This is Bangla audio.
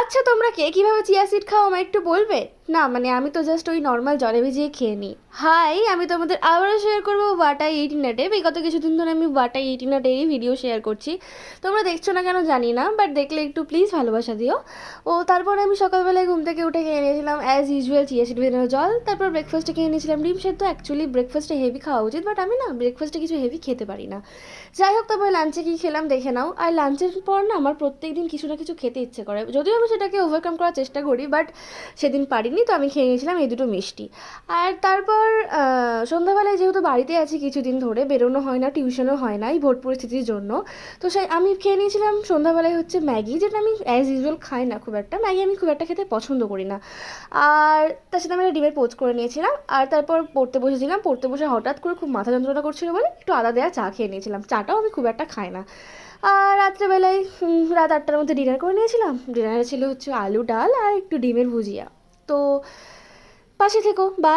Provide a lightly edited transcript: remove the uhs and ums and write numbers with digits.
আচ্ছা, তোমরা কে কীভাবে চিয়া সিড খাও আমায় একটু বলবে? না মানে আমি তো জাস্ট ওই নর্মাল জলে ভিজিয়ে খেয়ে নিই। হাই, আমি তোমাদের আবারও শেয়ার করবো বাটা ইট ইন আ ডে। বিগত কিছুদিন ধরে আমি what I eat in a day video share করছি। তোমরা দেখছো না কেন জানি না, বাট দেখলে একটু প্লিজ ভালোবাসা দিও। ও তারপর আমি সকালবেলায় ঘুম থেকে উঠে খেয়ে নিয়েছিলাম অ্যাজ ইউজুয়াল চিয়া সিড ভেজানো জল। তারপর ব্রেকফাস্টে খেয়ে নিয়েছিলাম ডিম সেদ্ধ। অ্যাকচুয়ালি ব্রেকফাস্টে হেভি খাওয়া উচিত, বাট আমি না ব্রেকফাস্টে কিছু হেভি খেতে পারি না। যাই হোক, তারপরে লাঞ্চে কী খেলাম দেখে নাও। আর লাঞ্চের পর না আমার প্রত্যেক দিন কিছু না কিছু খেতে ইচ্ছে করে, যদিও আমি সেটাকে ওভারকাম করার চেষ্টা করি, বাট সেদিন পারিনি। তো আমি খেয়ে নিয়েছিলাম এই দুটো মিষ্টি। আর তারপর সন্ধ্যাবেলায় যেহেতু বাড়িতে আছি কিছুদিন ধরে, বেরোনো হয় না, টিউশনও হয় না এই ভোট পরিস্থিতির জন্য, তো সেই আমি খেয়ে নিয়েছিলাম সন্ধ্যাবেলায় হচ্ছে ম্যাগি, যেটা আমি অ্যাজ ইউজুয়াল খাই না খুব একটা। ম্যাগি আমি খুব একটা খেতে পছন্দ করি না। আর তার সাথে আমি একটা ডিমের পোচ করে নিয়েছিলাম। আর তারপর পড়তে বসেছিলাম, পড়তে বসে হঠাৎ করে খুব মাথা যন্ত্রণা করছিল বলে একটু আদা দেওয়া চা খেয়ে নিয়েছিলাম। চাটাও আমি খুব একটা খাই না। আর রাত্রেবেলায় রাত 8টার মধ্যে ডিনার করে নিয়েছিলাম। ডিনারে ছিল হচ্ছে আলু ডাল আর একটু ডিমের ভুজিয়া। তো পাশে থেকো, বাই।